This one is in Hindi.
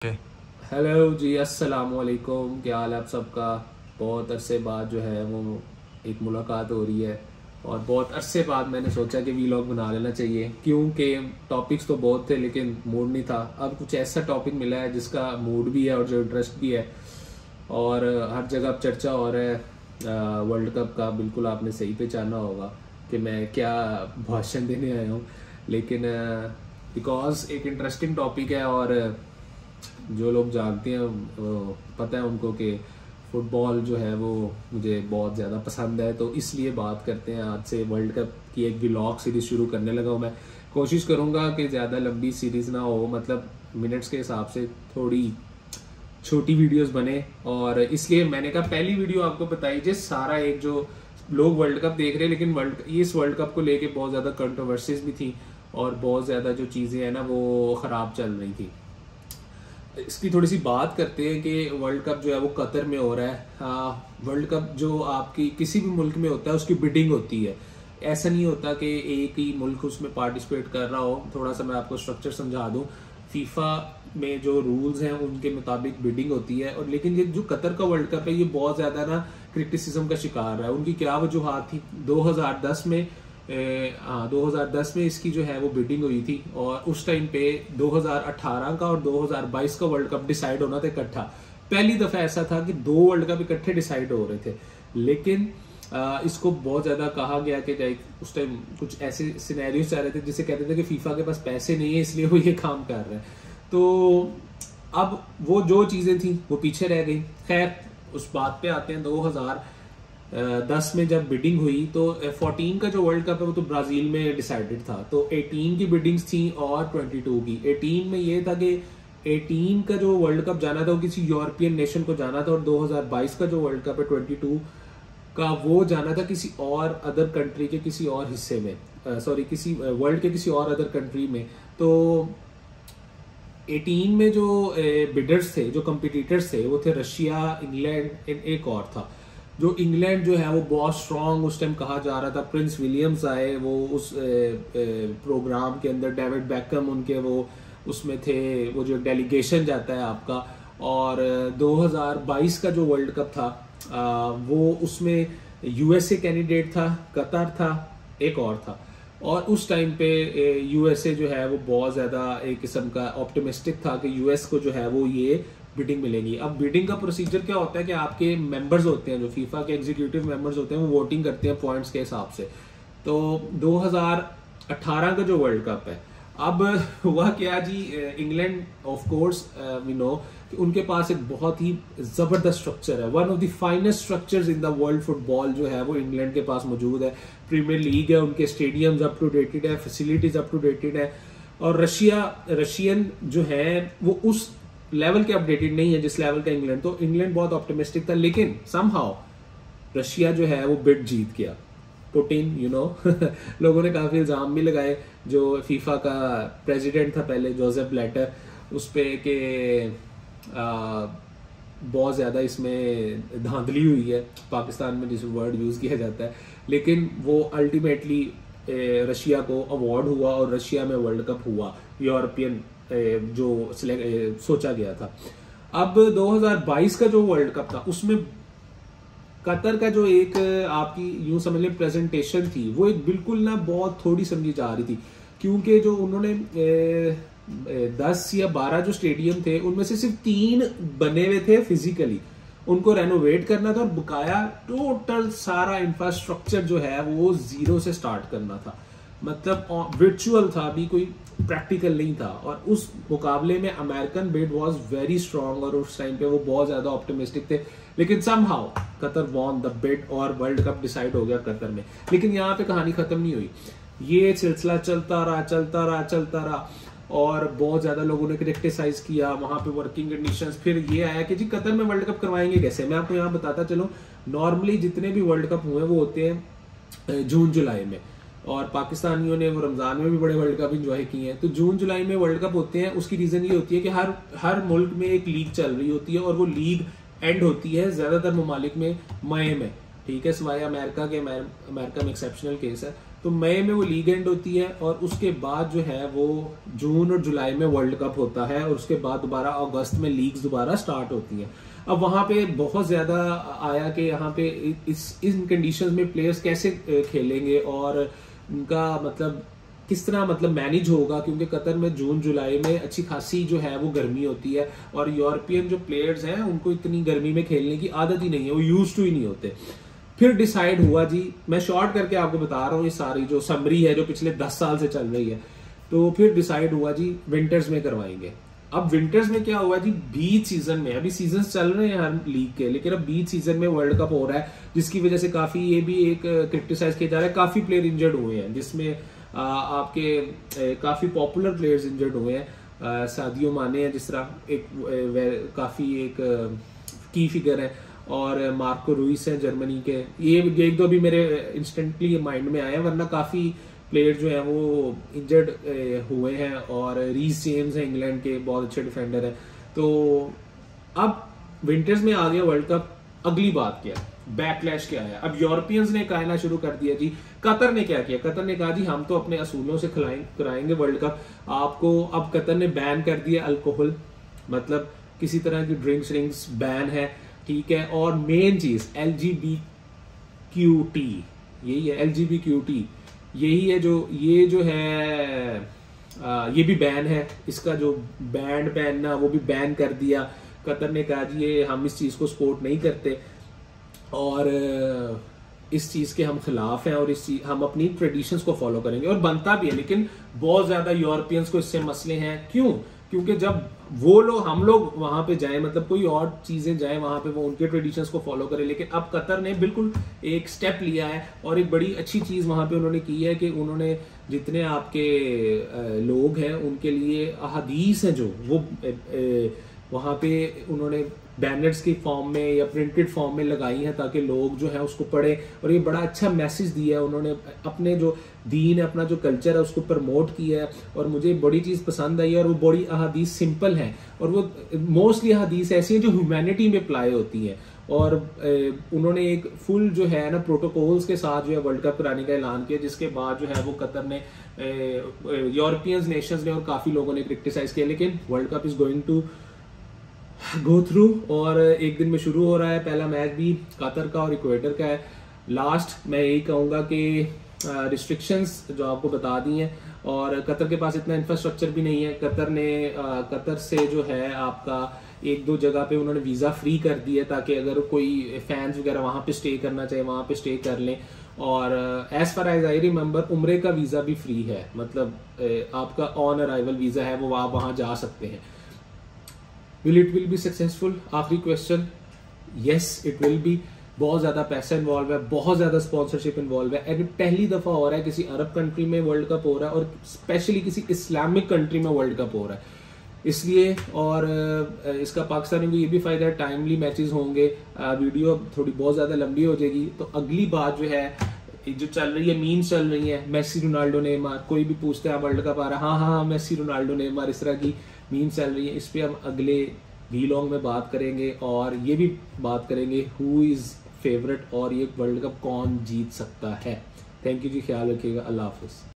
ओके। हेलो जी, अस्सलाम वालेकुम। क्या हाल है आप सबका? बहुत अरसे बाद जो है वो एक मुलाकात हो रही है और बहुत अरसे बाद मैंने सोचा कि वीलॉग बना लेना चाहिए, क्योंकि टॉपिक्स तो बहुत थे लेकिन मूड नहीं था। अब कुछ ऐसा टॉपिक मिला है जिसका मूड भी है और जो इंटरेस्ट भी है और हर जगह अब चर्चा हो रहा है वर्ल्ड कप का। बिल्कुल आपने सही पहचाना होगा कि मैं क्या भाषण देने आया हूँ, लेकिन बिकॉज एक इंटरेस्टिंग टॉपिक है और जो लोग जानते हैं पता है उनको कि फुटबॉल जो है वो मुझे बहुत ज़्यादा पसंद है, तो इसलिए बात करते हैं। आज से वर्ल्ड कप की एक व्लॉग सीरीज शुरू करने लगा हूँ मैं। कोशिश करूँगा कि ज़्यादा लंबी सीरीज ना हो, मतलब मिनट्स के हिसाब से थोड़ी छोटी वीडियोस बने। और इसलिए मैंने कहा पहली वीडियो आपको बताई जिस सारा एक जो लोग वर्ल्ड कप देख रहे हैं, लेकिन इस वर्ल्ड कप को लेके बहुत ज़्यादा कंट्रोवर्सीज भी थी और बहुत ज़्यादा जो चीज़ें हैं ना वो ख़राब चल रही थी। इसकी थोड़ी सी बात करते हैं कि वर्ल्ड कप जो है वो कतर में हो रहा है। वर्ल्ड कप जो आपकी किसी भी मुल्क में होता है उसकी बिडिंग होती है। ऐसा नहीं होता कि एक ही मुल्क उसमें पार्टिसिपेट कर रहा हो। थोड़ा सा मैं आपको स्ट्रक्चर समझा दूं। फीफा में जो रूल्स हैं उनके मुताबिक बिडिंग होती है, और लेकिन ये जो कतर का वर्ल्ड कप है ये बहुत ज्यादा ना क्रिटिसिज्म का शिकार है। उनकी क्या वजूहत थी? 2010 में 2010 में इसकी जो है वो बिडिंग हुई थी और उस टाइम पे 2018 का और 2022 का वर्ल्ड कप डिसाइड होना था इकट्ठा। पहली दफा ऐसा था कि दो वर्ल्ड कप इकट्ठे डिसाइड हो रहे थे, लेकिन इसको बहुत ज्यादा कहा गया कि उस टाइम कुछ ऐसे सिनेरियोस आ रहे थे जिसे कहते थे कि फीफा के पास पैसे नहीं है इसलिए वो ये काम कर रहे हैं। तो अब वो जो चीजें थी वो पीछे रह गई। खैर उस बात पे आते हैं। 2010 में जब बिडिंग हुई तो 14 का जो वर्ल्ड कप है वो तो ब्राजील में डिसाइडेड था, तो 18 की बिडिंग्स थी और 22 की। 18 में ये था कि 18 का जो वर्ल्ड कप जाना था वो किसी यूरोपियन नेशन को जाना था, और 2022 का जो वर्ल्ड कप है 22 का वो जाना था किसी और अदर कंट्री के किसी और हिस्से में, सॉरी किसी वर्ल्ड के किसी और अदर कंट्री में। तो 18 में जो बिडर्स थे, जो कंपिटिटर्स थे, वो थे रशिया, इंग्लैंड, एक और था। जो इंग्लैंड जो है वो बहुत स्ट्रांग उस टाइम कहा जा रहा था। प्रिंस विलियम्स आए वो उस प्रोग्राम के अंदर, डेविड बैकम उनके वो उसमें थे, वो जो डेलीगेशन जाता है आपका। और 2022 का जो वर्ल्ड कप था वो उसमें यूएसए कैंडिडेट था, कतर था, एक और था। और उस टाइम पे यूएसए जो है वो बहुत ज्यादा एक किस्म का ऑप्टिमिस्टिक था कि यूएस को जो है वो ये बिडिंग मिलेगी। अब बिडिंग का प्रोसीजर क्या होता है कि आपके मेंबर्स होते हैं, जो फीफा के एग्जीक्यूटिव मेंबर्स होते हैं, वो वोटिंग करते हैं पॉइंट्स के हिसाब से। तो 2018 का जो वर्ल्ड कप है, अब हुआ क्या जी, England of course we know कि उनके पास एक बहुत ही जबरदस्त स्ट्रक्चर है। One of the finest structures in the world football जो है वो इंग्लैंड के पास मौजूद है। प्रीमियर लीग है, उनके स्टेडियम्स अप टू डेटेड है, फैसिलिटीज अप टू डेटेड है। और रशियन जो है वो उस लेवल के अपडेटेड नहीं है जिस लेवल का इंग्लैंड। तो इंग्लैंड बहुत ऑप्टिमिस्टिक था, लेकिन समहाउ रशिया जो है वो बिड जीत गया। पुतिन लोगों ने काफी इल्जाम भी लगाए। जो फीफा का प्रेसिडेंट था पहले, जोसेफ ब्लैटर, उस पे के बहुत ज्यादा इसमें धांधली हुई है, पाकिस्तान में जिस वर्ड यूज किया जाता है। लेकिन वो अल्टीमेटली रशिया को अवार्ड हुआ और रशिया में वर्ल्ड कप हुआ, यूरोपियन जो सोचा गया था। अब 2022 का जो वर्ल्ड कप था उसमें कतर का जो एक आपकी यूं समझ लें प्रेजेंटेशन थी, वो एक बिल्कुल ना बहुत थोड़ी समझी जा रही थी, क्योंकि जो उन्होंने 10 या 12 जो स्टेडियम थे उनमें से सिर्फ 3 बने हुए थे फिजिकली। उनको रेनोवेट करना था और बकाया टोटल सारा इंफ्रास्ट्रक्चर जो है वो जीरो से स्टार्ट करना था। मतलब वर्चुअल था, अभी कोई प्रैक्टिकल नहीं था। और उस मुकाबले में American bid was very strong और उस टाइम पे वो बहुत ज्यादा ऑप्टिमिस्टिक थे। लेकिन somehow Qatar won the bid और वर्ल्ड कप डिसाइड हो गया कतर में। लेकिन यहाँ पे कहानी खत्म नहीं हुई, ये सिलसिला चलता रहा और बहुत ज्यादा लोगों ने क्रिटिसाइज किया वहां पे वर्किंग कंडीशंस। फिर ये आया कि जी कतर में वर्ल्ड कप करवाएंगे कैसे। मैं आपको यहाँ बताता चलूं, नॉर्मली जितने भी वर्ल्ड कप हुए वो होते हैं जून जुलाई में, और पाकिस्तानियों ने वो रमजान में भी बड़े वर्ल्ड कप एंजॉय किए हैं। तो जून जुलाई में वर्ल्ड कप होते हैं, उसकी रीजन ये होती है कि हर मुल्क में एक लीग चल रही होती है और वो लीग एंड होती है ज्यादातर ममालिक में मई में, ठीक है, सिवाय अमेरिका के। अमेरिका में एक्सेप्शनल केस है। तो मई में वो लीग एंड होती है और उसके बाद जो है वो जून और जुलाई में वर्ल्ड कप होता है और उसके बाद दोबारा अगस्त में लीग्स दोबारा स्टार्ट होती हैं। अब वहां पे बहुत ज्यादा आया कि यहाँ पे इन कंडीशंस में प्लेयर्स कैसे खेलेंगे और उनका मतलब किस तरह मतलब मैनेज होगा, क्योंकि कतर में जून जुलाई में अच्छी खासी जो है वो गर्मी होती है और यूरोपियन जो प्लेयर्स हैं उनको इतनी गर्मी में खेलने की आदत ही नहीं है, वो यूज टू ही नहीं होते। फिर डिसाइड हुआ जी, मैं शॉर्ट करके आपको बता रहा हूँ, ये सारी जो समरी है जो पिछले 10 साल से चल रही है, तो फिर डिसाइड हुआ जी विंटर्स में करवाएंगे। अब विंटर्स में क्या हुआ जी, बीच सीजन में, अभी सीजन चल रहे हैं हर लीग के, लेकिन अब बीच सीजन में वर्ल्ड कप हो रहा है, जिसकी वजह से काफी ये भी एक क्रिटिसाइज किया जा रहा है, काफी प्लेयर इंजर्ड हुए हैं, जिसमें आपके काफी पॉपुलर प्लेयर्स इंजर्ड हुए हैं। सादियो माने है जिस तरह एक काफी एक की फिगर है, और मार्को रूइस है जर्मनी के, ये एक दो भी मेरे इंस्टेंटली माइंड में आए हैं, वरना काफी प्लेयर जो है वो इंजर्ड हुए हैं। और रीस जेम्स है इंग्लैंड के, बहुत अच्छे डिफेंडर है। तो अब विंटर्स में आ गया वर्ल्ड कप। अगली बात क्या है, बैकलैश क्या है, अब यूरोपियंस ने कहना शुरू कर दिया जी। कतर ने क्या किया, कतर ने कहा जी हम तो अपने असूलों से कराएंगे वर्ल्ड कप आपको। अब कतर ने बैन कर दिया अल्कोहल, मतलब किसी तरह की ड्रिंक्स बैन है, ठीक है। और मेन चीज LGBTQ, यही है LGBTQ, यही है जो ये जो है ये भी बैन है, इसका जो बैंड पहनना वो भी बैन कर दिया। कतर ने कहा जी ये हम इस चीज को सपोर्ट नहीं करते और इस चीज के हम खिलाफ हैं और हम अपनी ट्रेडिशंस को फॉलो करेंगे, और बनता भी है। लेकिन बहुत ज्यादा यूरोपियंस को इससे मसले हैं, क्यों? क्योंकि जब वो लोग हम लोग वहां पे जाए, मतलब कोई और चीजें जाए वहां पे, वो उनके ट्रेडिशंस को फॉलो करें। लेकिन अब कतर ने बिल्कुल एक स्टेप लिया है और एक बड़ी अच्छी चीज वहां पे उन्होंने की है कि उन्होंने जितने आपके लोग हैं उनके लिए अहादीस है जो वो वहां पे उन्होंने बैनर्स की फॉर्म में या प्रिंटेड फॉर्म में लगाई हैं, ताकि लोग जो है उसको पढ़े। और ये बड़ा अच्छा मैसेज दिया है उन्होंने, अपने जो दीन है, अपना जो कल्चर है उसको प्रमोट किया है। और मुझे बड़ी चीज पसंद आई है, और वो बड़ी अहादीस सिंपल है, और वो मोस्टली अहादीस ऐसी है जो ह्यूमैनिटी में अप्लाई होती है। और उन्होंने एक फुल जो है ना प्रोटोकॉल्स के साथ जो है वर्ल्ड कप कराने का ऐलान किया, जिसके बाद जो है वो कतर ने यूरोपियन नेशंस ने और काफी लोगों ने क्रिटिसाइज किया। लेकिन world cup is going to go through, और एक दिन में शुरू हो रहा है। पहला मैच भी कतर का और इक्वेटर का है। लास्ट मैं यही कहूंगा कि रिस्ट्रिक्शंस जो आपको बता दी हैं, और कतर के पास इतना इंफ्रास्ट्रक्चर भी नहीं है। कतर से जो है आपका एक दो जगह पे उन्होंने वीजा फ्री कर दी है, ताकि अगर कोई फैंस वगैरह वहां पे स्टे करना चाहे वहां पे स्टे कर लें। और as far as I remember उम्रे का वीजा भी फ्री है, मतलब आपका ऑन अराइवल वीजा है, वो आप वहां जा सकते हैं। Will it will be successful? आखिरी question, yes it will be. बहुत ज्यादा पैसा इन्वॉल्व है, बहुत ज्यादा स्पॉन्सरशिप इन्वॉल्व है, एंड पहली दफा हो रहा है किसी अरब कंट्री में वर्ल्ड कप हो रहा है, और स्पेशली किसी इस्लामिक कंट्री में वर्ल्ड कप हो रहा है, इसलिए। और इसका पाकिस्तान को ये भी फायदा है, टाइमली मैचेस होंगे। वीडियो थोड़ी बहुत ज्यादा लंबी हो जाएगी। तो अगली बात जो है जो चल रही है, मीम्स चल रही है, मेसी रोनाल्डो नेमार, कोई भी पूछता है वर्ल्ड कप आ रहा है, हाँ मेसी रोनाल्डो नेमार, इस तरह की मीम्स चल रही है। इस पे हम अगले वीलॉग में बात करेंगे, और ये भी बात करेंगे हु इज फेवरेट और ये वर्ल्ड कप कौन जीत सकता है। थैंक यू जी, ख्याल रखिएगा, अल्लाह हाफिज।